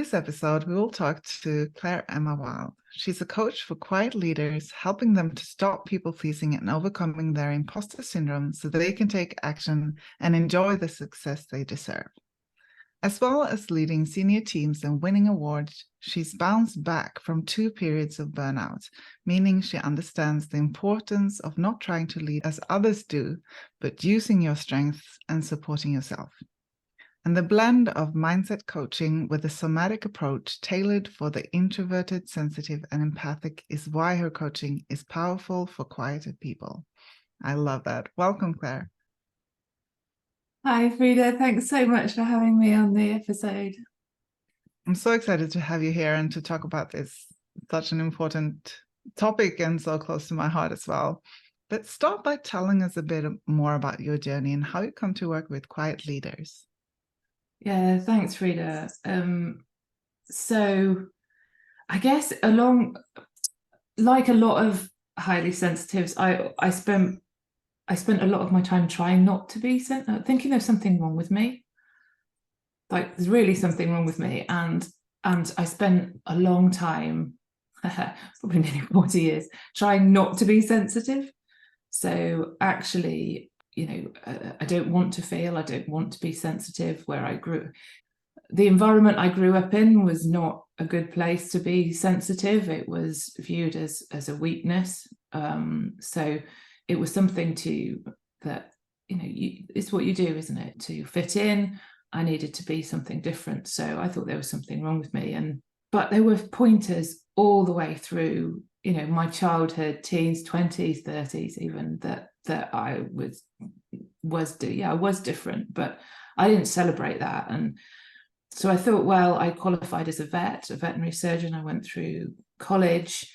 this episode, we will talk to Clare Emma Wild. She's a coach for quiet leaders, helping them to stop people-pleasing and overcoming their imposter syndrome so they can take action and enjoy the success they deserve. As well as leading senior teams and winning awards, she's bounced back from 2 periods of burnout, meaning she understands the importance of not trying to lead as others do, but using your strengths and supporting yourself. And the blend of mindset coaching with a somatic approach tailored for the introverted, sensitive, and empathic is why her coaching is powerful for quieter people. I love that. Welcome, Clare. Hi, Frida. Thanks so much for having me on the episode. I'm so excited to have you here and to talk about this, such an important topic and so close to my heart as well. But start by telling us a bit more about your journey and how you come to work with quiet leaders. Yeah, thanks, Frida. So I guess like a lot of highly sensitives, I spent a lot of my time trying not to be thinking there's something wrong with me. Like there's really something wrong with me. And I spent a long time, probably nearly 40 years, trying not to be sensitive. So actually, I don't want to feel, I don't want to be sensitive. The environment I grew up in was not a good place to be sensitive. It was viewed as a weakness. So it was something it's what you do, isn't it? To fit in, I needed to be something different. So I thought there was something wrong with me. But there were pointers all the way through, my childhood, teens, 20s, 30s, even that I was different, but I didn't celebrate that. And so I thought, well, I qualified as a veterinary surgeon. I went through college,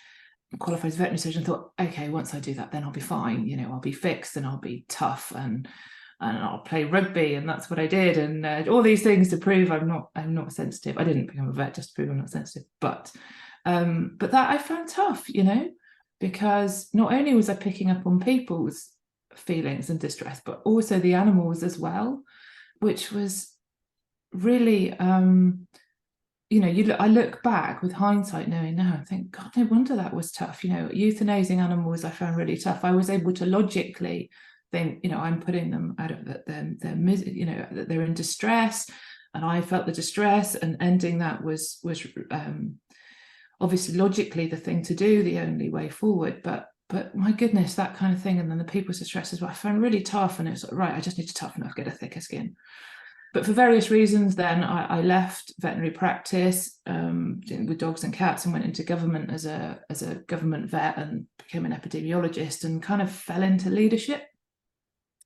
qualified as a veterinary surgeon, thought, okay, once I do that, then I'll be fine. I'll be fixed and I'll be tough and I'll play rugby. And that's what I did. And all these things to prove I'm not sensitive. I didn't become a vet just to prove I'm not sensitive, but that I found tough, because not only was I picking up on people's feelings and distress, but also the animals as well, which was really, I look back with hindsight knowing now, I think, God, no wonder that was tough. Euthanizing animals I found really tough. I was able to logically think, I'm putting them out of that they're in distress, and I felt the distress, and ending that was obviously logically the thing to do, the only way forward. But my goodness, that kind of thing, and then the people's distress as well, I found really tough. And it was like, right, I just need to toughen up, get a thicker skin. But for various reasons, then I left veterinary practice with dogs and cats and went into government as a government vet and became an epidemiologist and kind of fell into leadership.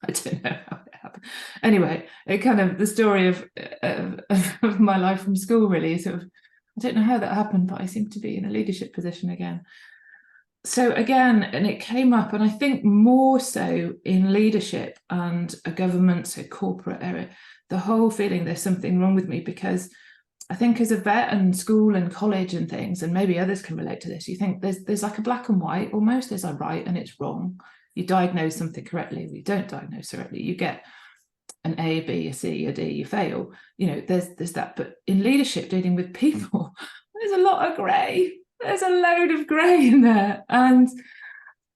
I don't know how it happened. Anyway, it kind of the story of my life from school, really. Sort of, I don't know how that happened, but I seem to be in a leadership position again. So again, and it came up, and I think more so in leadership and a government, so corporate area, the whole feeling there's something wrong with me, because I think as a vet and school and college and things, and maybe others can relate to this, you think there's like a black and white, almost there's a right and it's wrong. You diagnose something correctly, you don't diagnose correctly, you get an A, a B, a C, a D, you fail. There's that. But in leadership, dealing with people, there's a lot of grey. There's a load of grey in there. And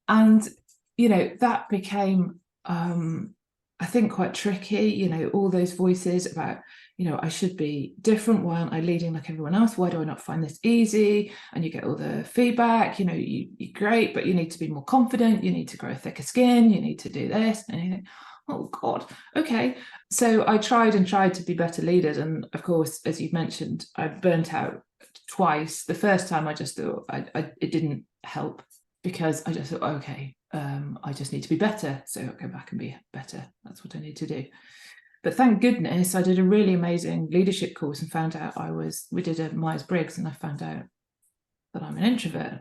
that became, I think, quite tricky, all those voices about, I should be different. Why aren't I leading like everyone else? Why do I not find this easy? And you get all the feedback, you're great, but you need to be more confident. You need to grow a thicker skin. You need to do this. And you think, oh God, okay. So I tried to be better leaders. And of course, as you've mentioned, I burnt out twice. The first time I just thought it didn't help, because I just thought, okay, I just need to be better. So I'll go back and be better. That's what I need to do. But thank goodness I did a really amazing leadership course and found out we did a Myers-Briggs, and I found out that I'm an introvert.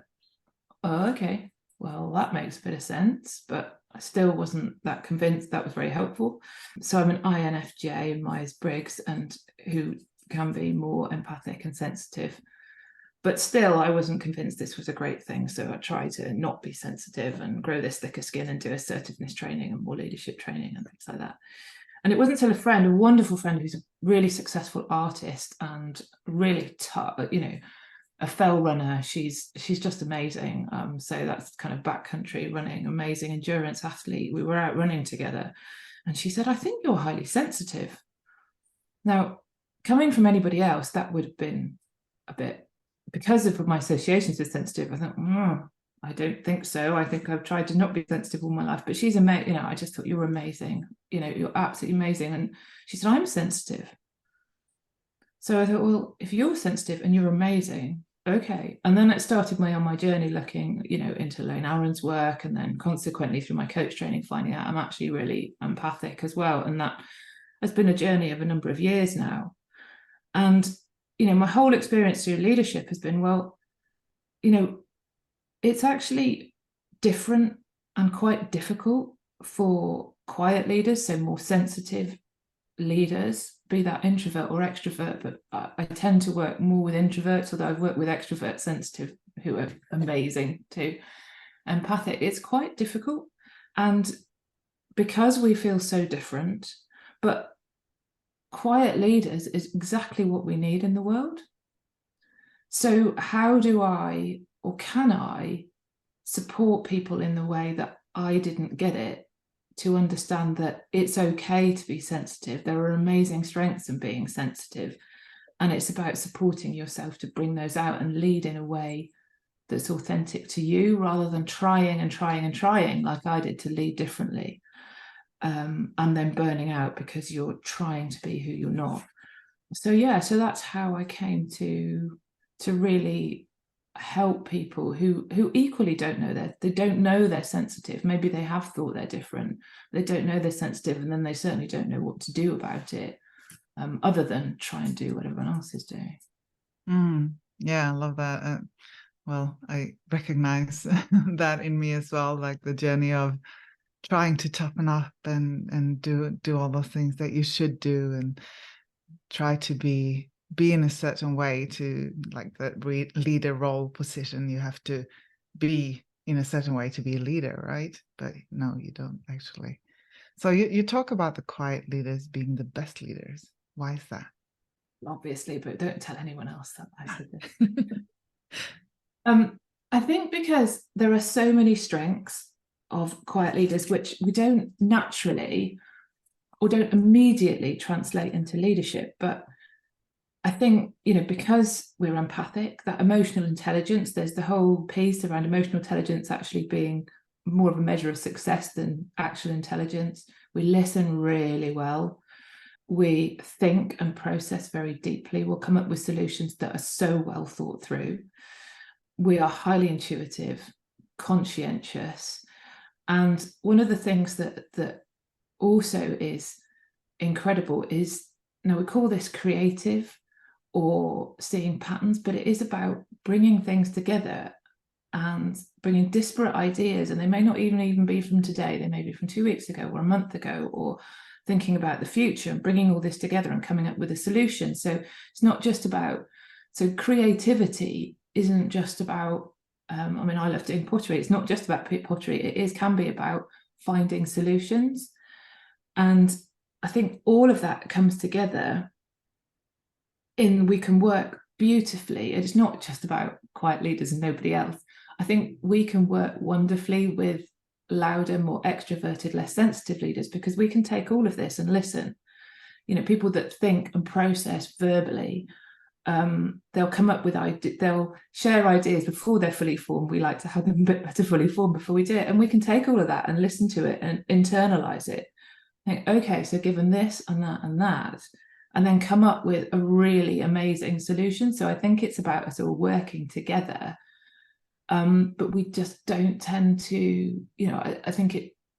Oh, okay. Well, that makes a bit of sense, but I still wasn't that convinced. That was very helpful. So I'm an INFJ in Myers-Briggs, and who can be more empathic and sensitive. But still, I wasn't convinced this was a great thing. So I tried to not be sensitive and grow this thicker skin and do assertiveness training and more leadership training and things like that. And it wasn't until a wonderful friend who's a really successful artist and really tough, you know, a fell runner. She's just amazing. So that's kind of backcountry running, amazing endurance athlete. We were out running together, and she said, "I think you're highly sensitive." Now, coming from anybody else, that would have been a bit, because of my associations with sensitive, I thought, I don't think so. I think I've tried to not be sensitive all my life. But she's amazing. You know, I just thought, you're amazing. You know, you're absolutely amazing. And she said, "I'm sensitive." So I thought, well, if you're sensitive and you're amazing, okay. And then it started me on my journey looking, you know, into Lane Aaron's work, and then consequently through my coach training, finding out I'm actually really empathic as well. And that has been a journey of a number of years now. And, you know, my whole experience through leadership has been, well, you know, it's actually different and quite difficult for quiet leaders, so more sensitive leaders, be that introvert or extrovert. But I tend to work more with introverts, although I've worked with extrovert sensitive who are amazing too. Empathic, it's quite difficult. And because we feel so different, but quiet leaders is exactly what we need in the world. So how do I, or can I, support people in the way that I didn't get it, to understand that it's okay to be sensitive? There are amazing strengths in being sensitive, and it's about supporting yourself to bring those out and lead in a way that's authentic to you, rather than trying like I did to lead differently, and then burning out because you're trying to be who you're not. So yeah, so that's how I came to really help people who equally don't know they don't know they're sensitive. Maybe they have thought they're different, they don't know they're sensitive, and then they certainly don't know what to do about it, other than try and do what everyone else is doing. Yeah, I love that. Well, I recognize that in me as well, like the journey of trying to toughen up and do all those things that you should do, and try to be in a certain way, to like that leader role position. You have to be in a certain way to be a leader, right? But no, you don't actually. So you talk about the quiet leaders being the best leaders. Why is that? Obviously, but don't tell anyone else that I said this. I think because there are so many strengths of quiet leaders which we don't naturally or don't immediately translate into leadership. But I think, you know, because we're empathic, that emotional intelligence, there's the whole piece around emotional intelligence actually being more of a measure of success than actual intelligence. We listen really well. We think and process very deeply. We'll come up with solutions that are so well thought through. We are highly intuitive, conscientious. And one of the things that also is incredible is, you know, we call this creative or seeing patterns, but it is about bringing things together and bringing disparate ideas. And they may not even be from today, they may be from 2 weeks ago or a month ago, or thinking about the future and bringing all this together and coming up with a solution. So it's not just about, so creativity isn't just about, I mean, I love doing pottery. It's not just about pottery. It can be about finding solutions. And I think all of that comes together in, we can work beautifully. It's not just about quiet leaders and nobody else. I think we can work wonderfully with louder, more extroverted, less sensitive leaders, because we can take all of this and listen. You know, people that think and process verbally, they'll come up with ideas, they'll share ideas before they're fully formed. We like to have them a bit better fully formed before we do it. And we can take all of that and listen to it and internalize it. Think, okay, so given this and that, and then come up with a really amazing solution. So I think it's about us all working together. But we just don't tend to, you know, I think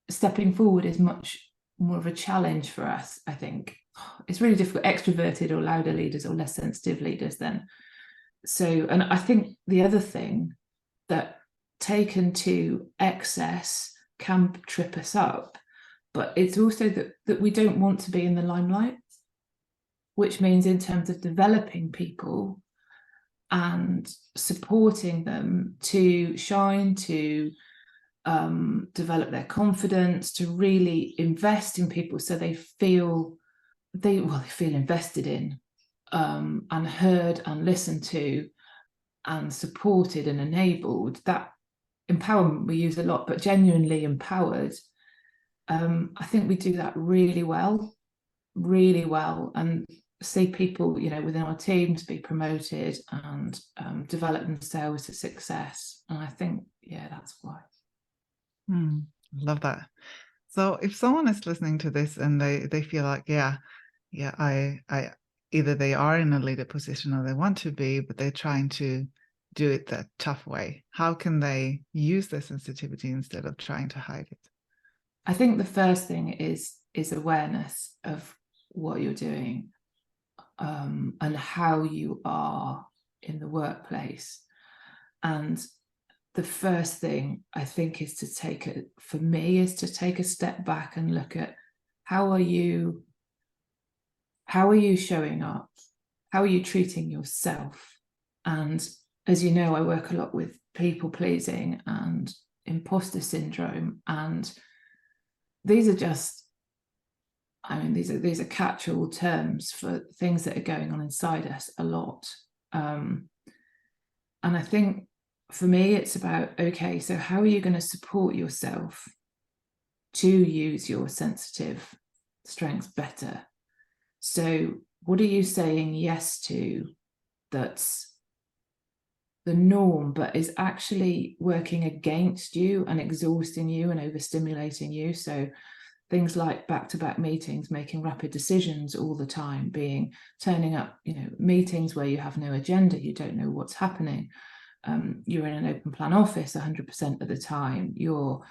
stepping forward is much more of a challenge for us. I think it's really difficult, extroverted or louder leaders or less sensitive leaders then. So, and I think the other thing that taken to excess can trip us up, but it's also that we don't want to be in the limelight, which means in terms of developing people and supporting them to shine, to develop their confidence, to really invest in people so they feel invested in, and heard and listened to and supported and enabled. That empowerment we use a lot, but genuinely empowered. I think we do that really well, and see people, you know, within our teams be promoted and develop themselves to success. And I think, yeah, that's why. Love that. So if someone is listening to this and they feel like, I either they are in a leader position or they want to be, but they're trying to do it that tough way, how can they use their sensitivity instead of trying to hide it? I think the first thing is awareness of what you're doing, and how you are in the workplace. And the first thing I think is to take a step back and look at how are you showing up? How are you treating yourself? And as you know, I work a lot with people pleasing and imposter syndrome, and these are just, I mean, these are catch-all terms for things that are going on inside us a lot. And I think for me, it's about, okay, so how are you going to support yourself to use your sensitive strengths better? So what are you saying yes to that's the norm, but is actually working against you and exhausting you and overstimulating you? So things like back-to-back meetings, making rapid decisions all the time, turning up, you know, meetings where you have no agenda, you don't know what's happening. You're in an open plan office 100% of the time. You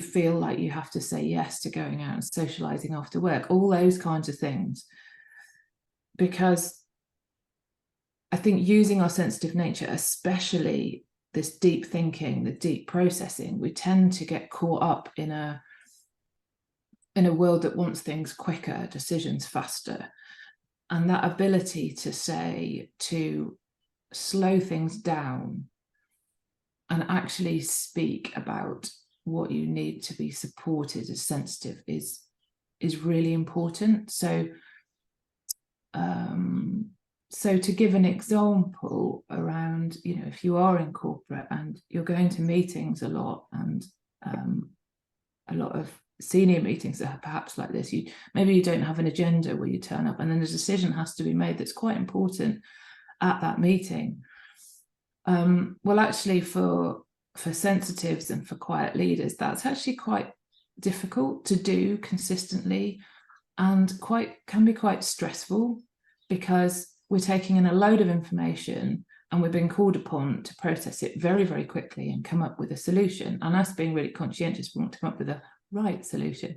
feel like you have to say yes to going out and socializing after work, all those kinds of things. Because I think using our sensitive nature, especially this deep thinking, the deep processing, we tend to get caught up in a world that wants things quicker, decisions faster. And that ability to slow things down and actually speak about what you need to be supported as sensitive is really important. So to give an example around, you know, if you are in corporate and you're going to meetings a lot, and a lot of senior meetings that are perhaps like this, maybe you don't have an agenda where you turn up and then a decision has to be made that's quite important at that meeting. Well, actually for sensitives and for quiet leaders, that's actually quite difficult to do consistently, and can be quite stressful, because we're taking in a load of information and we're being called upon to process it very, very quickly and come up with a solution. And us being really conscientious, we want to come up with a right solution.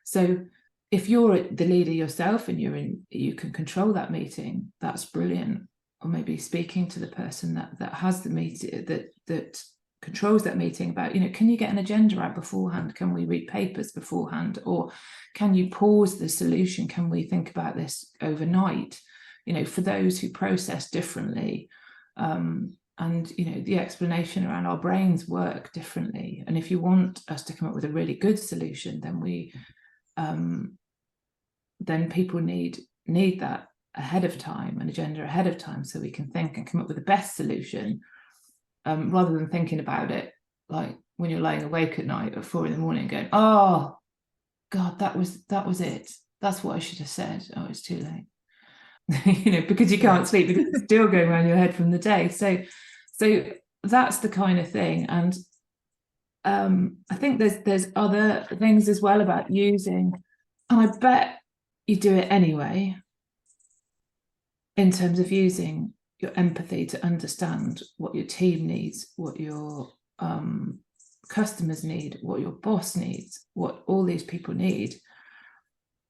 So if you're the leader yourself and you can control that meeting, that's brilliant. Or maybe speaking to the person that has the meeting, that controls that meeting, about, you know, can you get an agenda out beforehand? Can we read papers beforehand? Or can you pause the solution? Can we think about this overnight? You know, for those who process differently, and, you know, the explanation around our brains work differently. And if you want us to come up with a really good solution, then then people need that ahead of time, an agenda ahead of time, so we can think and come up with the best solution, rather than thinking about it like when you're lying awake at night at 4 a.m. going, oh God, that was it. That's what I should have said. Oh, it's too late. You know, because you can't sleep, because it's still going around your head from the day. So that's the kind of thing. And I think there's other things as well about using, and I bet you do it anyway, in terms of using your empathy to understand what your team needs, what your customers need, what your boss needs, what all these people need,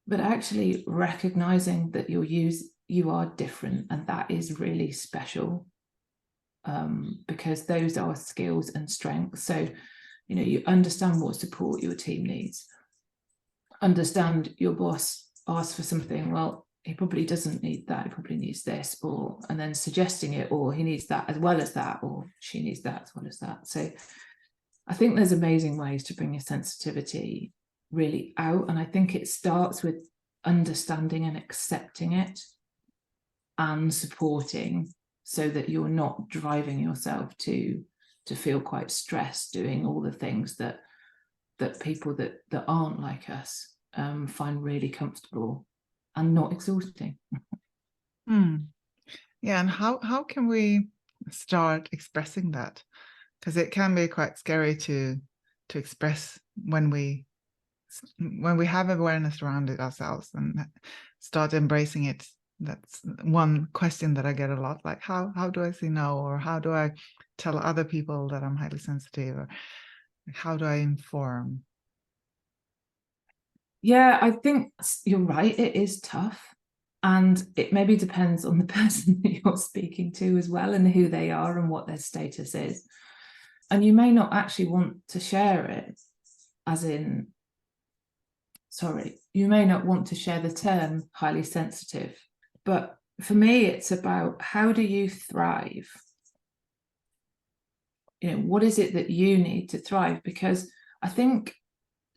but actually recognizing that you are different, and that is really special, because those are skills and strengths. So, you know, you understand what support your team needs, understand your boss asks for something, well, he probably doesn't need that, he probably needs this, and then suggesting it, or he needs that as well as that, or she needs that as well as that. So I think there's amazing ways to bring your sensitivity really out. And I think it starts with understanding and accepting it and supporting, so that you're not driving yourself to feel quite stressed doing all the things that people that aren't like us find really comfortable and not exhausting. Yeah, and how can we start expressing that? Because it can be quite scary to express when we have awareness around it ourselves and start embracing it. That's one question that I get a lot, like how do I say no, or how do I tell other people that I'm highly sensitive, or how do I inform? Yeah, I think you're right, it is tough, and it maybe depends on the person that you're speaking to as well, and who they are and what their status is. And you may not actually want to share it, as in, sorry, you may not want to share the term highly sensitive, but for me, it's about, how do you thrive? You know, what is it that you need to thrive? Because I think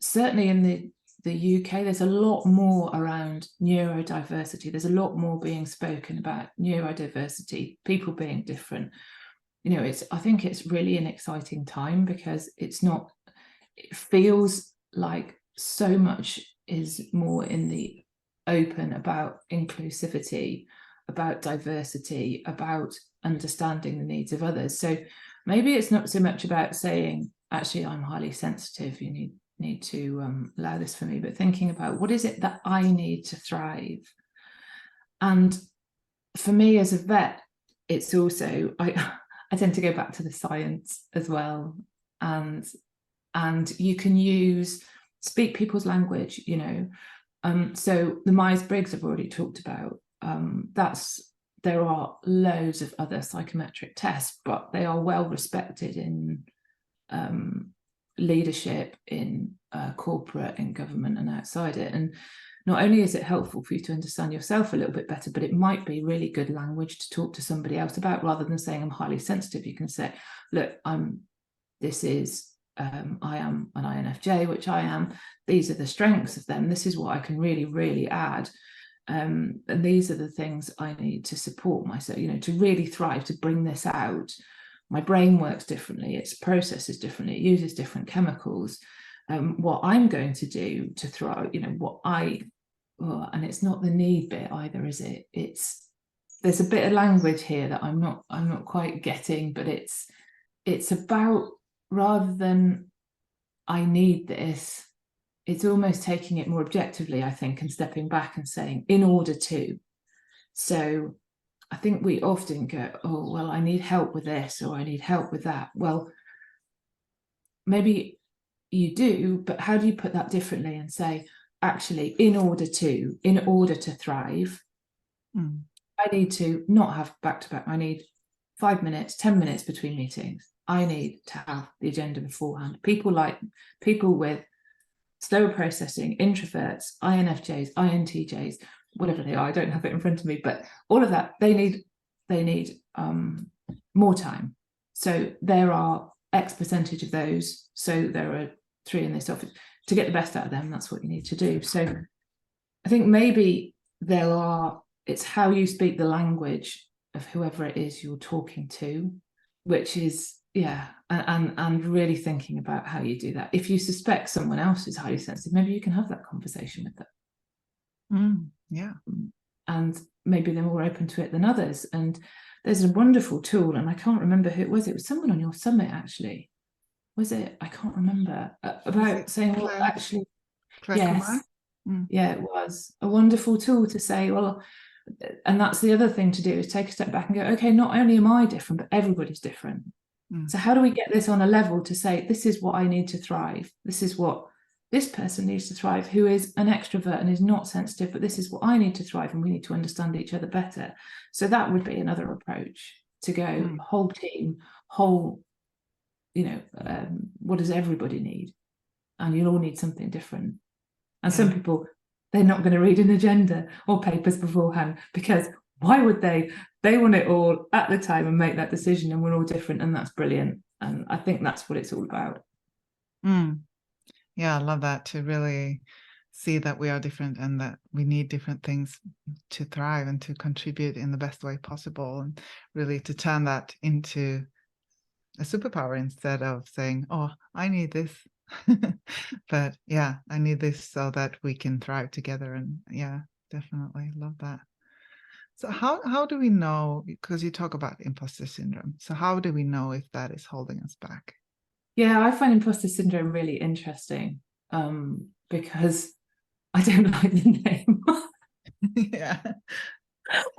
certainly in the UK, there's a lot more around neurodiversity. There's a lot more being spoken about neurodiversity, people being different. You know, I think it's really an exciting time, because it feels like so much is more in the open about inclusivity, about diversity, about understanding the needs of others. So maybe it's not so much about saying, actually, I'm highly sensitive, you need to allow this for me, but thinking about, what is it that I need to thrive? And for me as a vet, it's also, I tend to go back to the science as well, and you can speak people's language, you know. So the Myers-Briggs I've already talked about. There are loads of other psychometric tests, but they are well respected in leadership, in corporate, in government, and outside it. And not only is it helpful for you to understand yourself a little bit better, but it might be really good language to talk to somebody else about. Rather than saying I'm highly sensitive, you can say, look, I am an INFJ, which I am. These are the strengths of them. This is what I can really, really add. And these are the things I need to support myself, you know, to really thrive, to bring this out. My brain works differently, it processes differently, it uses different chemicals. What I'm going to do to thrive, you know, and it's not the need bit either, is it? There's a bit of language here that I'm not quite getting, but it's about, rather than I need this, it's almost taking it more objectively, I think, and stepping back and saying, in order to. So I think we often go, oh, well, I need help with this, or I need help with that. Well, maybe you do, but how do you put that differently and say, actually, in order to thrive, I need to not have back-to-back. I need 5 minutes, 10 minutes between meetings. I need to have the agenda beforehand. People with slower processing, introverts, INFJs, INTJs, whatever they are, I don't have it in front of me, but all of that, they need more time. So there are X percentage of those. So there are 3 in this office. To get the best out of them, that's what you need to do. So I think maybe it's how you speak the language of whoever it is you're talking to, which is, yeah, and really thinking about how you do that. If you suspect someone else is highly sensitive, maybe you can have that conversation with them. Yeah. And maybe they're more open to it than others. And there's a wonderful tool, and I can't remember who it was. It was someone on your summit, actually. Was it? I can't remember. About saying, well, actually, Clare yes. Yeah, it was a wonderful tool to say, well, and that's the other thing to do, is take a step back and go, okay, not only am I different, but everybody's different. So how do we get this on a level to say, this is what I need to thrive? This is what this person needs to thrive, who is an extrovert and is not sensitive, but this is what I need to thrive, and we need to understand each other better. So that would be another approach, to go whole team, you know, what does everybody need? And you'll all need something different. And some people, they're not going to read an agenda or papers beforehand, because why would they? They want it all at the time and make that decision, and we're all different, and that's brilliant. And I think that's what it's all about. Mm. Yeah, I love that, to really see that we are different and that we need different things to thrive and to contribute in the best way possible, and really to turn that into a superpower instead of saying, oh, I need this. But yeah, I need this so that we can thrive together. And yeah, definitely love that. So how do we know, because you talk about imposter syndrome, so how do we know if that is holding us back? Yeah, I find imposter syndrome really interesting, because I don't like the name. Yeah.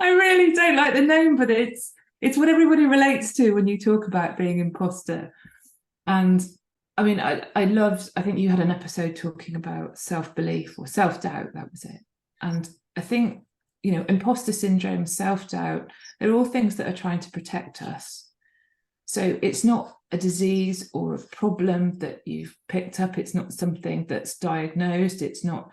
I really don't like the name, but it's what everybody relates to when you talk about being imposter. And I mean, I think you had an episode talking about self-belief or self-doubt, that was it. And I think, imposter syndrome, self-doubt, they're all things that are trying to protect us. So it's not a disease or a problem that you've picked up. It's not something that's diagnosed. It's not,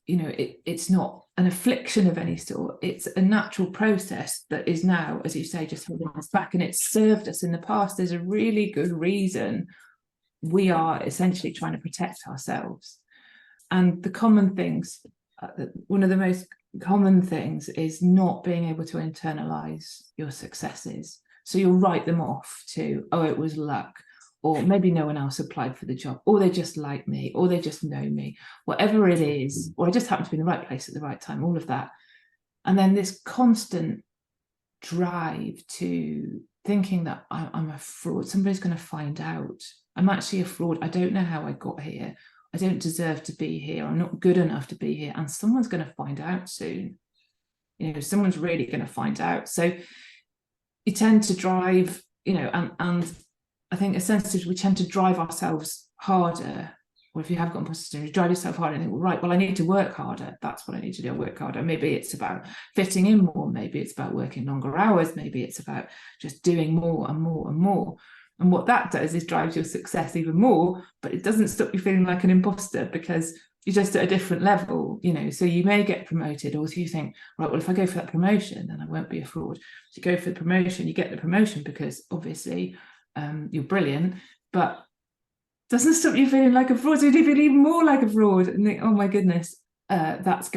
it's not an affliction of any sort. It's a natural process that is now, as you say, just holding us back, and it's served us in the past. There's a really good reason we are essentially trying to protect ourselves. And the common things, one of the most common things is not being able to internalize your successes. So you'll write them off to, oh, it was luck, or maybe no one else applied for the job, or they just like me, or they just know me, whatever it is, or I just happen to be in the right place at the right time, all of that. And then this constant drive to thinking that I'm a fraud, somebody's going to find out. I'm actually a fraud. I don't know how I got here. I don't deserve to be here. I'm not good enough to be here. And someone's going to find out soon. Someone's really going to find out. So you tend to drive, and I think as sensitives, we tend to drive ourselves harder. Or if you have got imposter syndrome, you drive yourself harder and think, well, right, well, I need to work harder. That's what I need to do. I work harder. Maybe it's about fitting in more. Maybe it's about working longer hours. Maybe it's about just doing more and more and more. And what that does is drives your success even more, but it doesn't stop you feeling like an imposter because you're just at a different level, so you may get promoted, or so you think, right, well, if I go for that promotion, then I won't be a fraud. So you go for the promotion, you get the promotion because obviously you're brilliant, but doesn't stop you feeling like a fraud. So you feel even more like a fraud and think, oh my goodness, someone's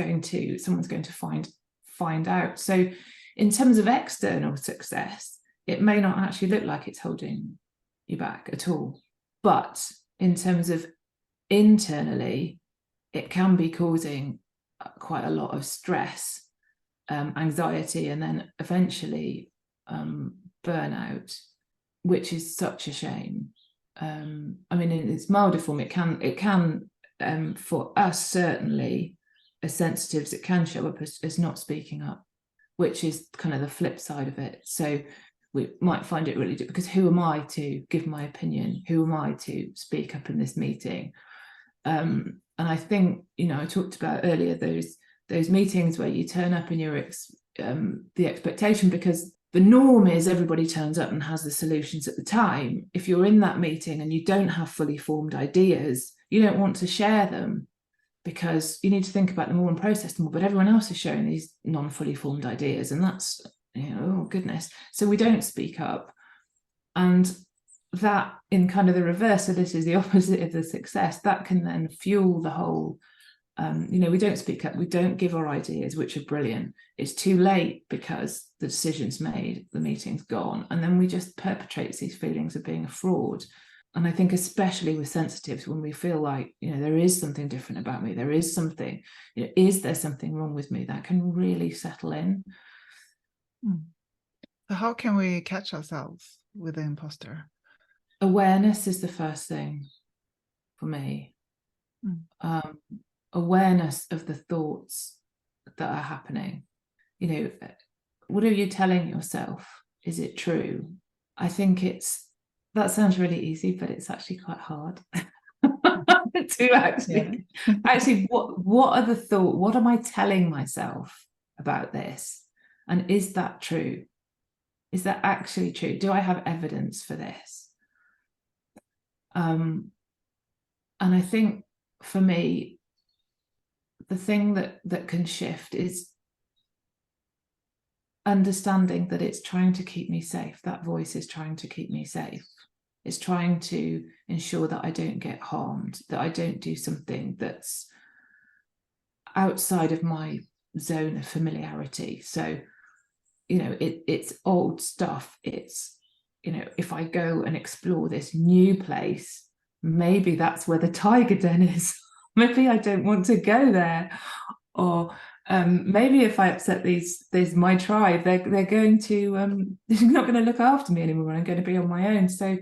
going to find out. So in terms of external success, it may not actually look like it's holding you back at all. But in terms of internally, it can be causing quite a lot of stress, anxiety, and then eventually burnout, which is such a shame. I mean, in its milder form, it can for us, certainly as sensitives, it can show up as not speaking up, which is kind of the flip side of it. So we might find it really difficult, because who am I to give my opinion? Who am I to speak up in this meeting? And I think, I talked about earlier those meetings where you turn up and you're the expectation, because the norm is everybody turns up and has the solutions at the time. If you're in that meeting and you don't have fully formed ideas, you don't want to share them because you need to think about them all and process them all. But everyone else is sharing these non-fully formed ideas, and that's, oh goodness. So we don't speak up. And that, in kind of the reverse, so this is the opposite of the success, that can then fuel the whole, we don't speak up, we don't give our ideas, which are brilliant. It's too late because the decision's made, the meeting's gone, and then we just perpetrate these feelings of being a fraud. And I think especially with sensitives, when we feel like, there is something different about me, there is something, is there something wrong with me, that can really settle in. So how can we catch ourselves with the imposter? Awareness is the first thing for me. Awareness of the thoughts that are happening. What are you telling yourself? Is it true? I think that sounds really easy, but it's actually quite hard to actually, what are the thoughts? What am I telling myself about this? And is that true? Is that actually true? Do I have evidence for this? And I think for me, the thing that can shift is understanding that it's trying to keep me safe. That voice is trying to keep me safe. It's trying to ensure that I don't get harmed, that I don't do something that's outside of my zone of familiarity. So, it's old stuff. It's, if I go and explore this new place, maybe that's where the tiger den is. Maybe I don't want to go there. Or maybe if I upset these my tribe, they're going to they're not going to look after me anymore. I'm going to be on my own. So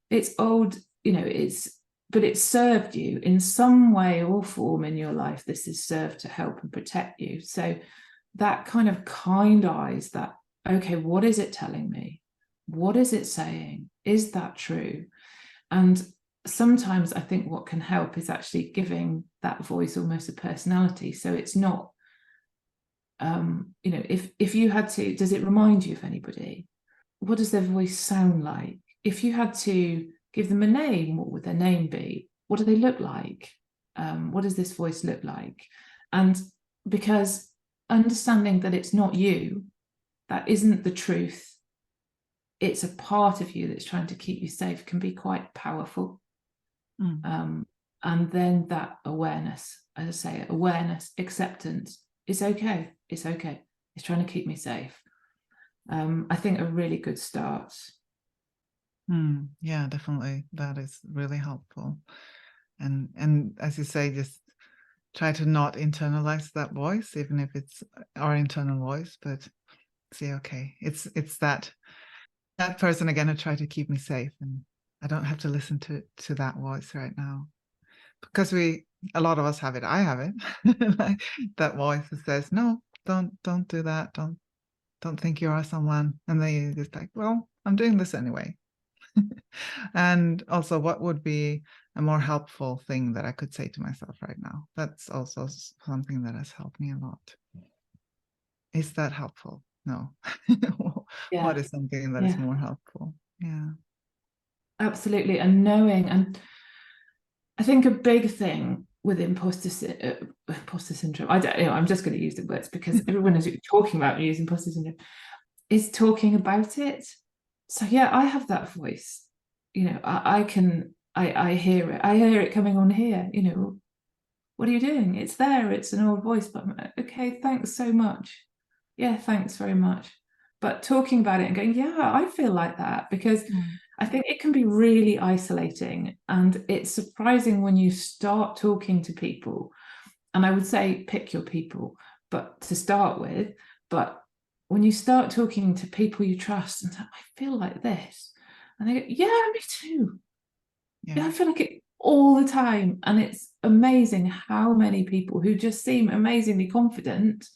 it's old, but it's served you in some way or form in your life. This is served to help and protect you. So that kind of kind eyes, that, okay, what is it telling me? What is it saying? Is that true? And sometimes I think what can help is actually giving that voice almost a personality. So it's not, if you had to, does it remind you of anybody? What does their voice sound like? If you had to give them a name, what would their name be? What do they look like? What does this voice look like? And because understanding that it's not you, that isn't the truth, it's a part of you that's trying to keep you safe, can be quite powerful. And then that awareness, as I say, awareness, acceptance, it's okay. It's okay. It's trying to keep me safe. I think a really good start. Yeah, definitely. That is really helpful. And as you say, just try to not internalize that voice, even if it's our internal voice, but say, okay, it's that person again who tried to keep me safe, and I don't have to listen to that voice right now. Because a lot of us have it. I have it. Like, that voice that says, no, don't do that. Don't think you are someone. And then you're just like, well, I'm doing this anyway. And also, what would be a more helpful thing that I could say to myself right now? That's also something that has helped me a lot. Is that helpful? No. Yeah. What is something that is more helpful? Yeah. Absolutely. And knowing, and I think a big thing with imposter syndrome, I'm just going to use the words because everyone is talking about me using imposter syndrome, is talking about it. So yeah, I have that voice. I hear it. I hear it coming on here. What are you doing? It's there. It's an old voice, but okay, thanks so much. Yeah, thanks very much. But talking about it and going, yeah, I feel like that, because I think it can be really isolating, and it's surprising when you start talking to people. And I would say pick your people, but to start with, but when you start talking to people you trust and say, I feel like this, and they go, yeah, me too. Yeah, I feel like it all the time. And it's amazing how many people who just seem amazingly confident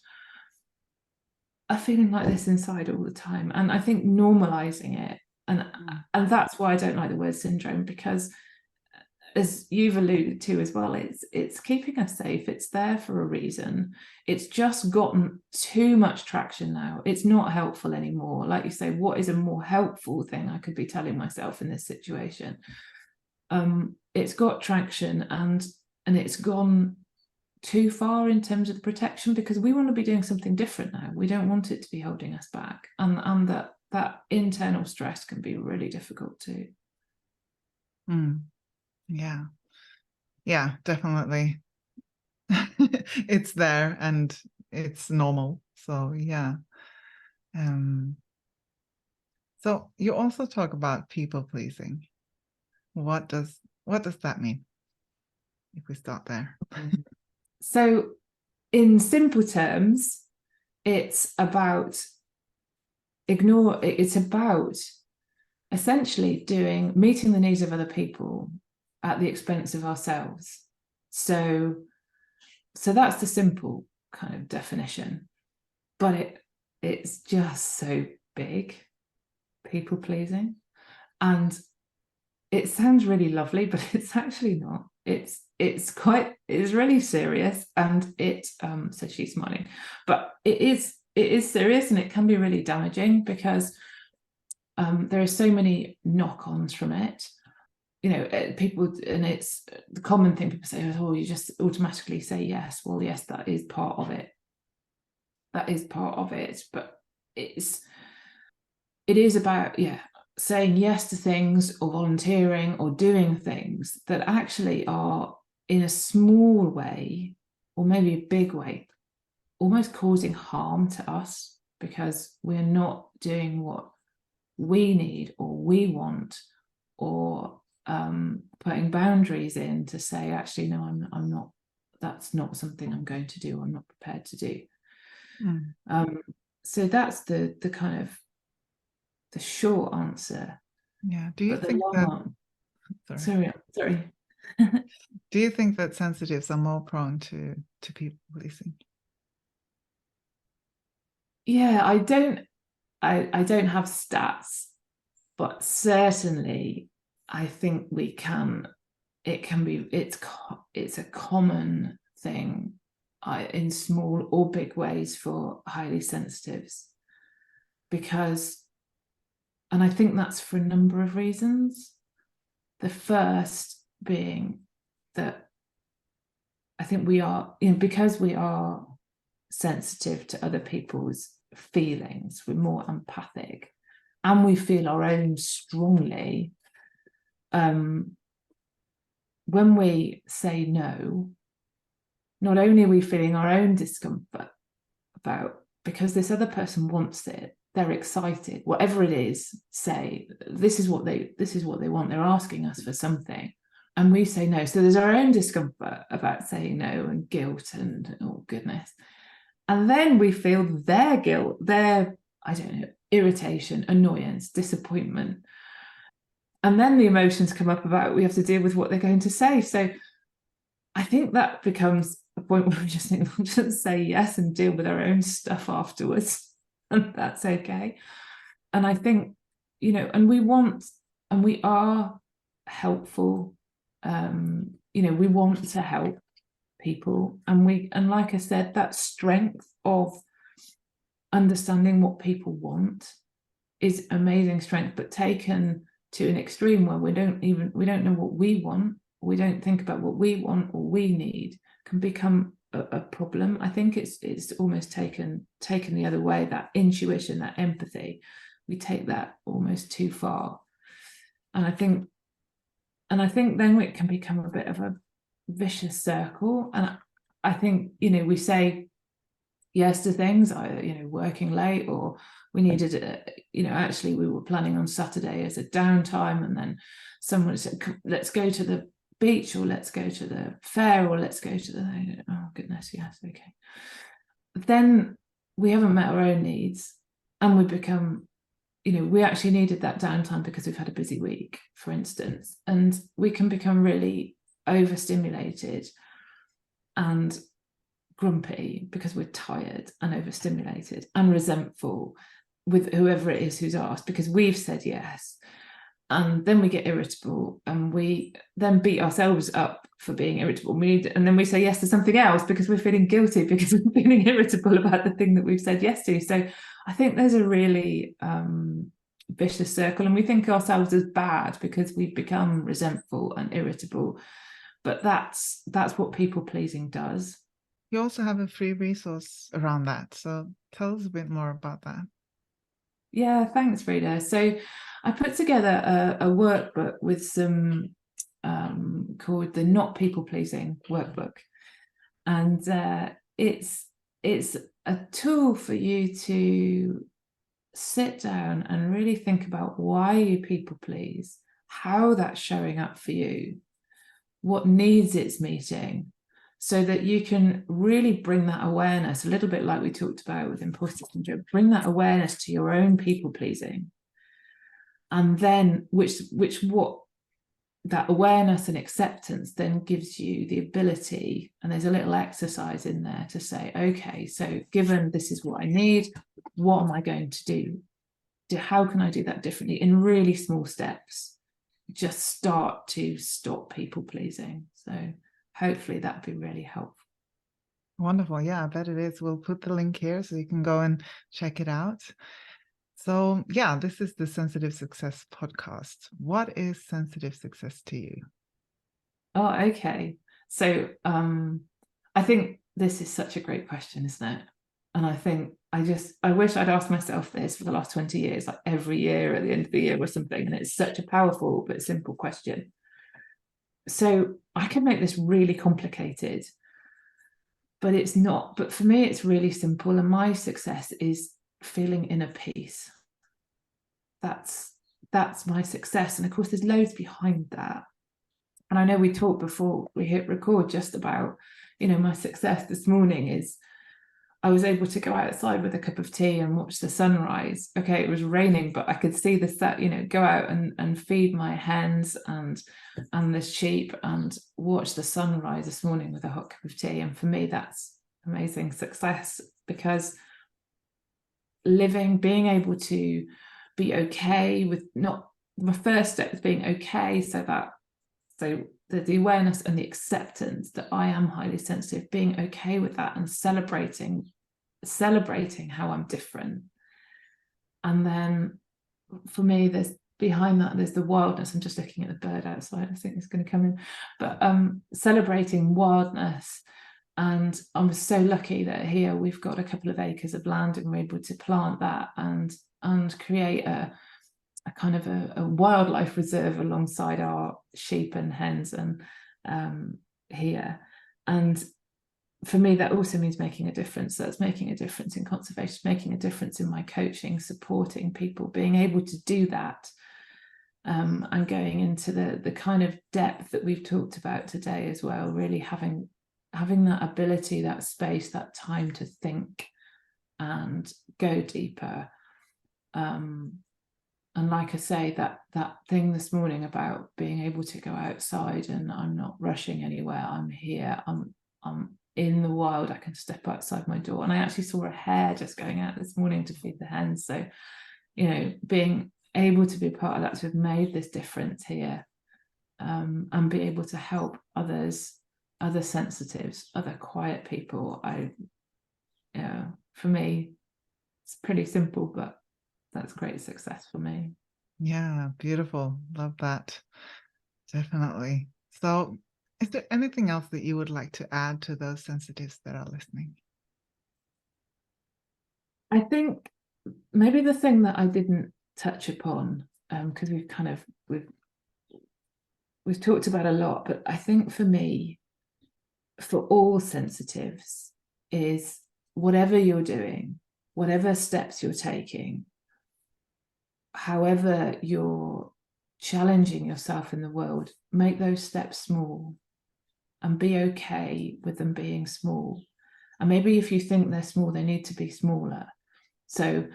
are feeling like this inside all the time. And I think normalizing it, and that's why I don't like the word syndrome, because as you've alluded to as well, it's keeping us safe. It's there for a reason. It's just gotten too much traction now. It's not helpful anymore. Like you say, what is a more helpful thing I could be telling myself in this situation? It's got traction, and it's gone too far in terms of the protection, because we want to be doing something different now. We don't want it to be holding us back, and that internal stress can be really difficult too. Yeah, definitely. It's there and it's normal. So yeah. So you also talk about people pleasing. What does that mean? If we start there. So in simple terms, it's about essentially meeting the needs of other people at the expense of ourselves. So that's the simple kind of definition, but it's just so big, people pleasing, and it sounds really lovely, but it's actually not. It's really serious, and so she's smiling, but it is serious, and it can be really damaging, because there are so many knock-ons from it. People, and it's the common thing people say, oh, you just automatically say yes. Well, yes, that is part of it. But it is about, saying yes to things or volunteering or doing things that actually are in a small way or maybe a big way almost causing harm to us because we're not doing what we need or we want, or putting boundaries in to say, actually, no, I'm not, that's not something I'm going to do, I'm not prepared to do. So that's the kind of the short answer. Yeah. Do you But the think long that, one, sorry. sorry. Do you think that sensitives are more prone to people pleasing? Yeah, I don't have stats, but certainly I think it's a common thing in small or big ways for highly sensitives, because, and I think that's for a number of reasons. The first being that I think we are, because we are sensitive to other people's feelings, we're more empathic, and we feel our own strongly. When we say no, not only are we feeling our own discomfort about, because this other person wants it, they're excited, whatever it is, say this is what they want, they're asking us for something, and we say no. So there's our own discomfort about saying no, and guilt, and oh goodness. And then we feel their guilt, their, I don't know, irritation, annoyance, disappointment. And then the emotions come up about we have to deal with what they're going to say. So I think that becomes a point where we just think we'll just say yes and deal with our own stuff afterwards. And that's okay. And I think, and we are helpful. We want to help people. And like I said, that strength of understanding what people want is amazing strength, but taken to an extreme where we don't know what we want, we don't think about what we want or we need, can become a problem. I think it's almost taken the other way, that intuition, that empathy, we take that almost too far. And I think then it can become a bit of a vicious circle. And I think, we say yes to things, working late, or we needed actually we were planning on Saturday as a downtime, and then someone said, let's go to the beach, or let's go to the fair, or let's go to the, oh goodness, yes, okay. Then we haven't met our own needs, and we become, we actually needed that downtime because we've had a busy week, for instance, and we can become really overstimulated and grumpy because we're tired and overstimulated and resentful with whoever it is who's asked because we've said yes. And then we get irritable, and we then beat ourselves up for being irritable. And then we say yes to something else because we're feeling guilty because we're feeling irritable about the thing that we've said yes to. So I think there's a really vicious circle, and we think of ourselves as bad because we've become resentful and irritable. But that's what people pleasing does. You also have a free resource around that. So tell us a bit more about that. Yeah, thanks, Frida. So I put together a workbook with some called the Not People Pleasing Workbook. And it's a tool for you to sit down and really think about why you people please, how that's showing up for you, what needs it's meeting, so that you can really bring that awareness, a little bit like we talked about with imposter syndrome, bring that awareness to your own people pleasing. And then what that awareness and acceptance then gives you the ability, and there's a little exercise in there to say, okay, so given this is what I need, what am I going to do? How can I do that differently in really small steps? Just start to stop people pleasing. So hopefully that'd be really helpful. Wonderful. Yeah, I bet it is. We'll put the link here so you can go and check it out. So yeah, this is the Sensitive Success podcast. What is sensitive success to you? Oh, okay. So I think this is such a great question, isn't it? And I think I wish I'd asked myself this for the last 20 years, like every year at the end of the year or something. And it's such a powerful but simple question. So I can make this really complicated, but it's not. But for me, it's really simple. And my success is feeling inner peace. That's my success. And of course, there's loads behind that. And I know we talked before we hit record just about, my success this morning is I was able to go outside with a cup of tea and watch the sunrise. Okay, it was raining, but I could see the set, go out and feed my hens and the sheep and watch the sunrise this morning with a hot cup of tea. And for me, that's amazing success, because being able to be okay with not, my first step is being okay, so the awareness and the acceptance that I am highly sensitive, being okay with that and celebrating how I'm different. And then for me, there's behind that, there's the wildness. I'm just looking at the bird outside. I think it's going to come in, but celebrating wildness. And I'm so lucky that here we've got a couple of acres of land and we're able to plant that and create a kind of a wildlife reserve alongside our sheep and hens and here. And for me, that also means making a difference. That's making a difference in conservation, making a difference in my coaching, supporting people, being able to do that, and going into the kind of depth that we've talked about today as well, really having that ability, that space, that time to think and go deeper. And like I say, that thing this morning about being able to go outside and I'm not rushing anywhere. I'm here. I'm in the wild. I can step outside my door. And I actually saw a hare just going out this morning to feed the hens. So, being able to be part of that, to have made this difference here, and be able to help others, other sensitives, other quiet people. For me, it's pretty simple, but that's great success for me. Yeah, beautiful. Love that. Definitely. So, is there anything else that you would like to add to those sensitives that are listening? I think maybe the thing that I didn't touch upon, because we've talked about a lot, but I think for me, for all sensitives, is whatever you're doing, whatever steps you're taking, however you're challenging yourself in the world, make those steps small and be okay with them being small. And maybe if you think they're small, they need to be smaller. So,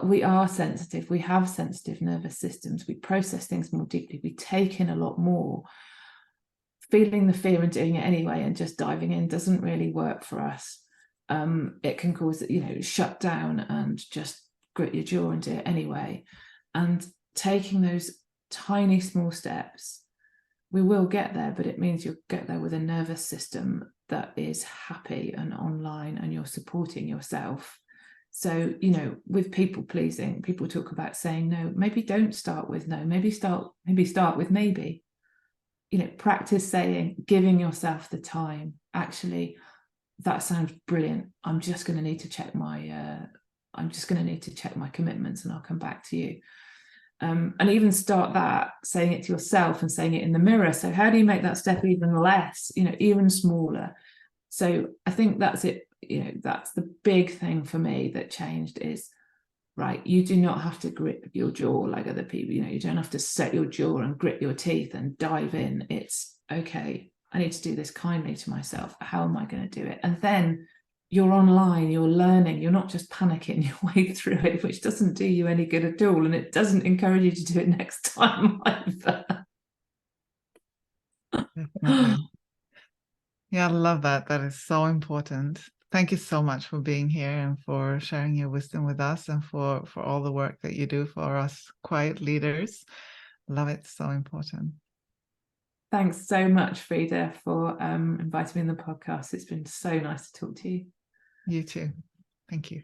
we are sensitive. We have sensitive nervous systems. We process things more deeply. We take in a lot more. Feeling the fear and doing it anyway and just diving in doesn't really work for us. It can cause, shut down and just grit your jaw and do it anyway. And taking those tiny, small steps, we will get there, but it means you'll get there with a nervous system that is happy and online, and you're supporting yourself. So, with people pleasing, people talk about saying no. Maybe don't start with no. Maybe start with maybe. Practice giving yourself the time. Actually, that sounds brilliant. I'm just going to need to check my commitments, and I'll come back to you. And even start that, saying it to yourself and saying it in the mirror. So how do you make that step even less, even smaller? So I think that's it. That's the big thing for me that changed is, right, you do not have to grip your jaw like other people. You don't have to set your jaw and grit your teeth and dive in. It's okay, I need to do this kindly to myself. How am I going to do it? And then you're online, you're learning, you're not just panicking your way through it, which doesn't do you any good at all. And it doesn't encourage you to do it next time either. Definitely. Yeah, I love that. That is so important. Thank you so much for being here and for sharing your wisdom with us, and for all the work that you do for us quiet leaders. Love it. So important. Thanks so much, Frida, for inviting me on the podcast. It's been so nice to talk to you. You too. Thank you.